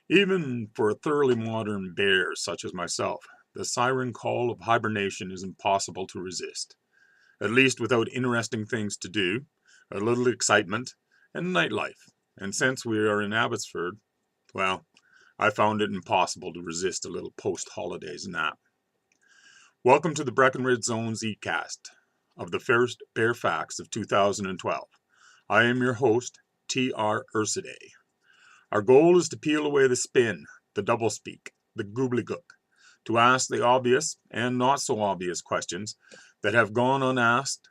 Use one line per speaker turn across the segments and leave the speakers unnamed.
Even for a thoroughly modern bear such as myself, the siren call of hibernation is impossible to resist, at least without interesting things to do, a little excitement, and nightlife. And since we are in Abbotsford, well, I found it impossible to resist a little post-holidays nap. Welcome to the Breckenridge Zone's eCast of the first Bear Facts of 2012. I am your host, T.R. Ursiday. Our goal is to peel away the spin, the doublespeak, the gobbledygook, to ask the obvious and not so obvious questions that have gone unasked,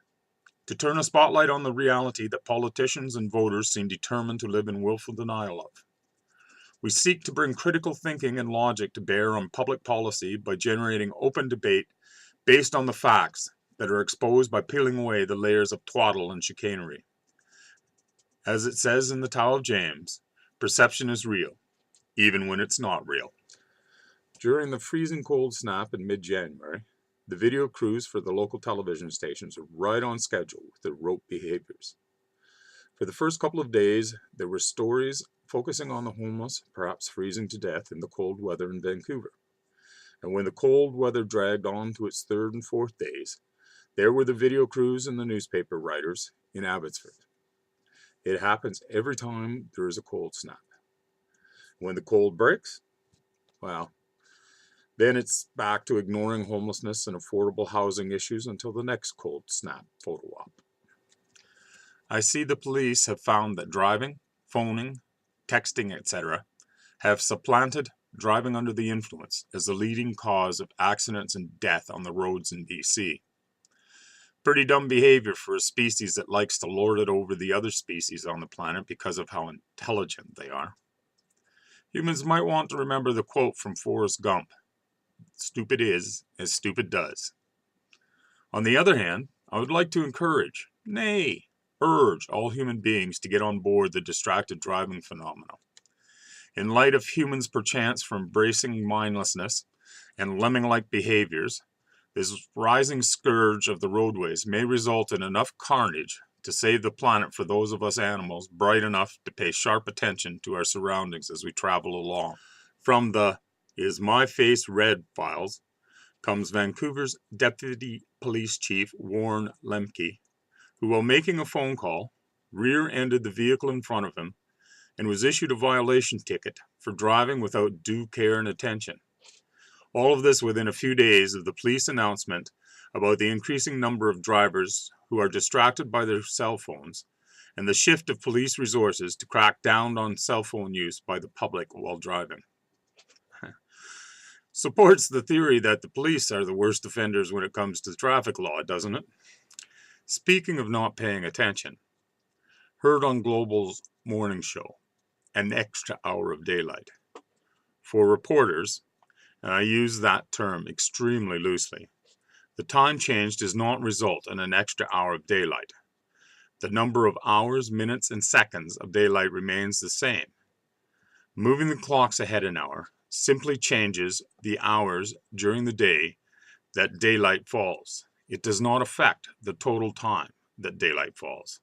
to turn a spotlight on the reality that politicians and voters seem determined to live in willful denial of. We seek to bring critical thinking and logic to bear on public policy by generating open debate based on the facts that are exposed by peeling away the layers of twaddle and chicanery. As it says in the Tao of James, perception is real, even when it's not real. During the freezing cold snap in mid-January, the video crews for the local television stations are right on schedule with their rote behaviors. For the first couple of days, there were stories focusing on the homeless, perhaps freezing to death in the cold weather in Vancouver. And when the cold weather dragged on to its third and fourth days, there were the video crews and the newspaper writers in Abbotsford. It happens every time there is a cold snap. When the cold breaks, well, then it's back to ignoring homelessness and affordable housing issues until the next cold snap photo op. I see the police have found that driving, phoning, texting, etc. have supplanted driving under the influence as the leading cause of accidents and death on the roads in BC. Pretty dumb behavior for a species that likes to lord it over the other species on the planet because of how intelligent they are. Humans might want to remember the quote from Forrest Gump, "Stupid is as stupid does." On the other hand, I would like to encourage, nay, urge all human beings to get on board the distracted driving phenomenon. In light of humans perchance for embracing mindlessness and lemming-like behaviors, this rising scourge of the roadways may result in enough carnage to save the planet for those of us animals bright enough to pay sharp attention to our surroundings as we travel along. From the "Is My Face Red" files comes Vancouver's Deputy Police Chief Warren Lemke, who, while making a phone call, rear-ended the vehicle in front of him and was issued a violation ticket for driving without due care and attention. All of this within a few days of the police announcement about the increasing number of drivers who are distracted by their cell phones and the shift of police resources to crack down on cell phone use by the public while driving. Supports the theory that the police are the worst offenders when it comes to traffic law, doesn't it? Speaking of not paying attention, heard on Global's morning show, an extra hour of daylight. For reporters, and I use that term extremely loosely, the time change does not result in an extra hour of daylight. The number of hours, minutes, and seconds of daylight remains the same. Moving the clocks ahead an hour simply changes the hours during the day that daylight falls. It does not affect the total time that daylight falls.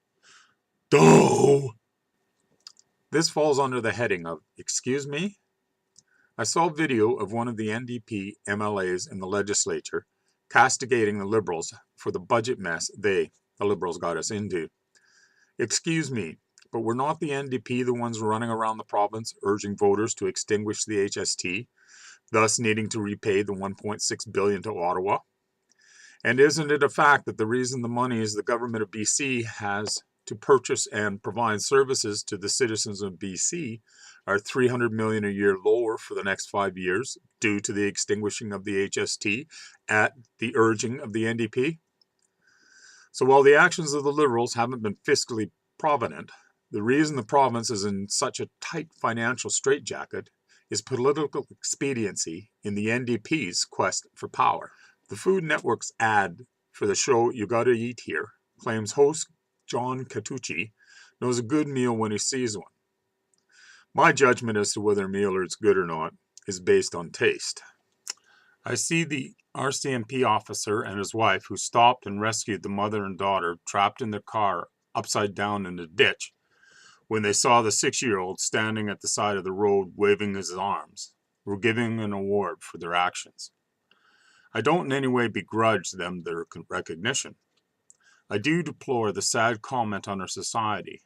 Duh! This falls under the heading of, excuse me? I saw a video of one of the NDP MLAs in the legislature castigating the Liberals for the budget mess the Liberals got us into. Excuse me, but were not the NDP the ones running around the province urging voters to extinguish the HST, thus needing to repay the $1.6 billion to Ottawa? And isn't it a fact that the reason the money is the government of BC has to purchase and provide services to the citizens of BC are $300 million a year lower for the next 5 years due to the extinguishing of the HST at the urging of the NDP? So while the actions of the Liberals haven't been fiscally provident, the reason the province is in such a tight financial straitjacket is political expediency in the NDP's quest for power. The Food Network's ad for the show You Gotta Eat Here claims host John Catucci knows a good meal when he sees one. My judgment as to whether a meal is good or not is based on taste. I see the RCMP officer and his wife who stopped and rescued the mother and daughter trapped in their car upside down in the ditch when they saw the 6-year-old standing at the side of the road waving his arms, were giving an award for their actions. I don't in any way begrudge them their recognition. I do deplore the sad comment on our society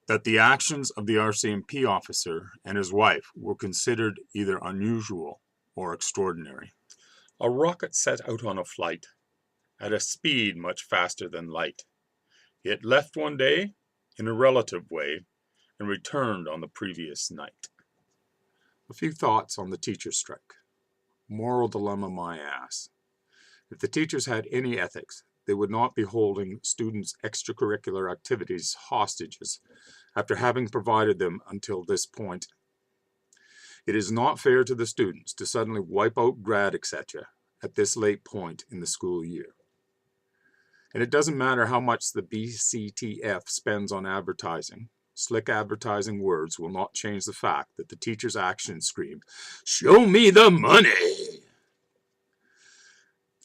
that the actions of the RCMP officer and his wife were considered either unusual or extraordinary. A rocket set out on a flight at a speed much faster than light. It left one day in a relative way and returned on the previous night. A few thoughts on the teacher strike. Moral dilemma, my ass. If the teachers had any ethics, they would not be holding students' extracurricular activities hostages after having provided them until this point. It is not fair to the students to suddenly wipe out grad etc. at this late point in the school year. And it doesn't matter how much the BCTF spends on advertising. Slick advertising words will not change the fact that the teacher's actions scream, "Show me the money!"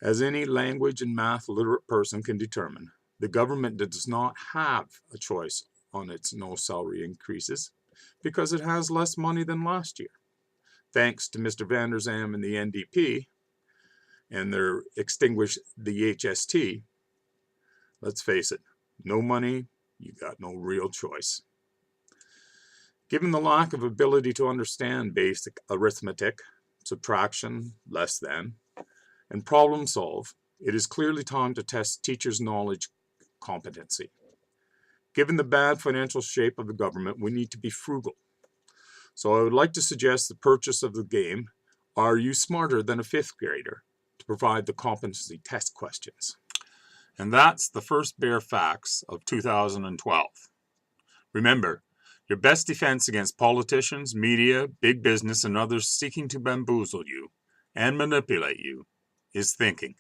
As any language and math literate person can determine, the government does not have a choice on its no salary increases because it has less money than last year. Thanks to Mr. Van der Zalm and the NDP and their extinguished the HST, let's face it, no money, you got no real choice. Given the lack of ability to understand basic arithmetic, subtraction, less than, and problem solve, it is clearly time to test teachers' knowledge competency. Given the bad financial shape of the government, we need to be frugal. So I would like to suggest the purchase of the game, Are You Smarter Than a Fifth Grader?, to provide the competency test questions. And that's the first bare facts of 2012. Remember, your best defense against politicians, media, big business, and others seeking to bamboozle you and manipulate you is thinking.